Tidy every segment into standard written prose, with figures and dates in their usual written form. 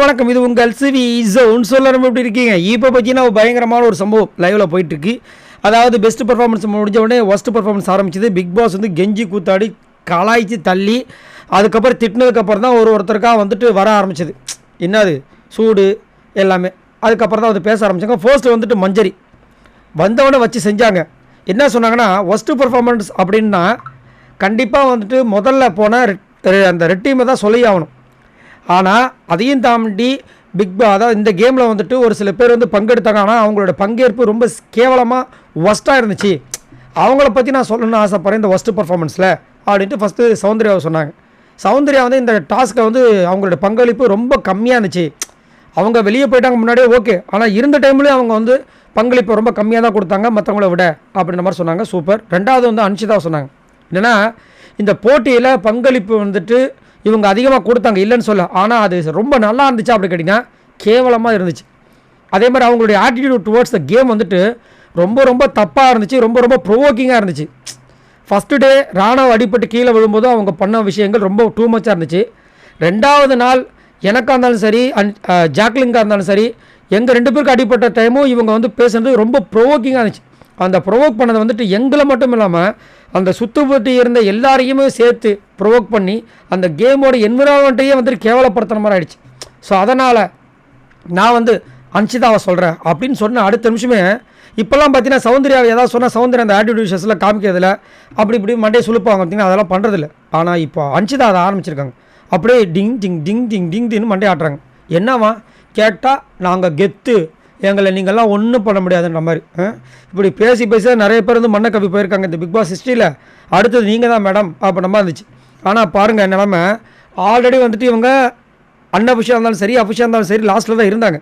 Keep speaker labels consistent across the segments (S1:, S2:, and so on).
S1: வணக்கம். இது உங்கள் சிவி ஜோன். சொல்லணும் எப்படி இருக்கீங்க? இப்போ பார்த்தீங்கன்னா பயங்கரமான ஒரு சம்பவம் லைவில் போயிட்டுருக்கு. அதாவது பெஸ்ட் பர்ஃபார்மன்ஸ் முடிஞ்ச உடனே ஒஸ்ட் பர்ஃபார்மன்ஸ் ஆரம்பிச்சது. பிக் பாஸ் வந்து கெஞ்சி கூத்தாடி கலாய்ச்சி தள்ளி அதுக்கப்புறம் திட்டினதுக்கப்புறம் தான் ஒருத்தருக்காக வந்துட்டு வர ஆரம்பிச்சது. என்னது சூடு எல்லாமே. அதுக்கப்புறம் தான் வந்து பேச ஆரம்பித்தாங்க. ஃபர்ஸ்ட்டு வந்துட்டு மஞ்சரி வந்தவொடனே வச்சு செஞ்சாங்க. என்ன சொன்னாங்கன்னா, ஒஸ்ட்டு பர்ஃபார்மன்ஸ் அப்படின்னா கண்டிப்பாக வந்துட்டு முதல்ல போனால் அந்த ரெட் டீமை தான் சொல்லி ஆகணும். ஆனால் அதையும் தாண்டி அதாவது இந்த கேமில் வந்துட்டு ஒரு சில பேர் வந்து பங்கெடுத்தாங்க. ஆனால் அவங்களோட பங்கேற்பு ரொம்ப கேவலமாக ஒஸ்ட்டாக இருந்துச்சு. அவங்கள பற்றி நான் சொல்லணும்னு ஆசைப்பட்றேன் இந்த ஒஸ்ட்டு பர்ஃபார்மன்ஸில் அப்படின்ட்டு ஃபஸ்ட்டு சௌந்தர்யாவை சொன்னாங்க. சௌந்தர்யா வந்து இந்த டாஸ்க்கை வந்து அவங்களோட பங்களிப்பு ரொம்ப கம்மியாக இருந்துச்சு. அவங்க வெளியே போயிட்டாங்க முன்னாடியே ஓகே, ஆனால் இருந்த டைம்லேயும் அவங்க வந்து பங்களிப்பு ரொம்ப கம்மியாக தான் கொடுத்தாங்க மற்றவங்கள விட அப்படின்ற மாதிரி சொன்னாங்க. சூப்பர். ரெண்டாவது வந்து அன்ஷிதா சொன்னாங்க. என்னென்னா இந்த போட்டியில் பங்களிப்பு வந்துட்டு இவங்க அதிகமாக கொடுத்தாங்க, இல்லைன்னு சொல்ல. ஆனால் அது ரொம்ப நல்லா இருந்துச்சு அப்படி கேட்டிங்கன்னா கேவலமாக இருந்துச்சு. அதே மாதிரி அவங்களுடைய ஆட்டிடியூட் டுவர்ட்ஸ் த கேம் வந்துட்டு ரொம்ப ரொம்ப தப்பாக இருந்துச்சு. ரொம்ப ரொம்ப ப்ரொவோக்கிங்காக இருந்துச்சு. ஃபஸ்ட்டு டே ராணவ் அடிப்பட்டு கீழே விழும்போதும் அவங்க பண்ண விஷயங்கள் ரொம்ப டூ மச்சாக இருந்துச்சு. ரெண்டாவது நாள் எனக்காக இருந்தாலும் சரி ஜாக்லிங்காக இருந்தாலும் சரி எங்கள் ரெண்டு பேருக்கு அடிப்பட்ட டைமும் இவங்க வந்து பேசுகிறது ரொம்ப ப்ரொவோக்கிங்காக இருந்துச்சு. அந்த ப்ரொவோக் பண்ணது வந்துட்டு எங்களை மட்டும் இல்லாமல் அந்த சுற்றுப்பட்டு இருந்த எல்லாரையுமே சேர்த்து ப்ரொவோக் பண்ணி அந்த கேமோட என்விரான்மெண்ட்டையே வந்துட்டு கேவலப்படுத்துகிற மாதிரி ஆகிடுச்சு. ஸோ அதனால் நான் வந்து அன்ஷிதாவை சொல்கிறேன் அப்படின்னு சொன்ன அடுத்த நிமிஷமே இப்போல்லாம் பார்த்தீங்கன்னா சௌந்தர்யாவை ஏதாவது சொன்னால் சௌந்தர்யா அந்த ஆட்டிடியூட் விஷயத்தில் காமிக்கிறதில்ல, அப்படி இப்படி மண்டே சுழுப்பாங்க பார்த்தீங்கன்னா அதெல்லாம் பண்ணுறதில்ல. ஆனால் இப்போ அன்ஷிதா அதை ஆரம்பிச்சிருக்காங்க. அப்படியே டிங் டிங் டிங் டிங் டிங் டின்னு மண்டே ஆட்டுறாங்க. என்னவா கேட்டால் நாங்கள் கெத்து, எங்களை நீங்கள்லாம் ஒன்றும் பண்ண முடியாதுன்ற மாதிரி இப்படி பேசி பேச நிறைய பேர் வந்து மண்ணை கவி போயிருக்காங்க இந்த பிக் பாஸ் ஹிஸ்ட்ரியில். அடுத்தது நீங்கள் தான் மேடம் அப்படின்ற மாதிரி இருந்துச்சு. ஆனால் பாருங்கள் நிலமை ஆல்ரெடி வந்துட்டு இவங்க அன்அஃபிஷியாக இருந்தாலும் சரி அஃபிஷியாக இருந்தாலும் சரி லாஸ்ட்டில் தான் இருந்தாங்க.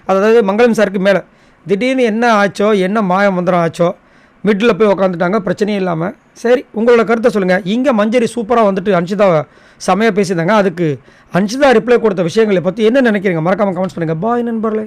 S1: அதாவது மங்களம் சாருக்கு மேலே திடீர்னு என்ன ஆச்சோ, என்ன மாய மந்திரம் ஆச்சோ, மிட்டில் போய் உட்காந்துட்டாங்க பிரச்சனையும் இல்லாமல். சரி, உங்களோட கருத்தை சொல்லுங்கள். இங்கே மஞ்சரி சூப்பராக வந்துட்டு அன்ஷிதாவை செமையாக பேசியிருந்தாங்க. அதுக்கு அன்ஷிதா ரிப்ளை கொடுத்த விஷயங்களை பற்றி என்ன நினைக்கிறீங்க? மறக்காமல் கமெண்ட்ஸ் பண்ணுங்கள். பாய் நண்பர்களே.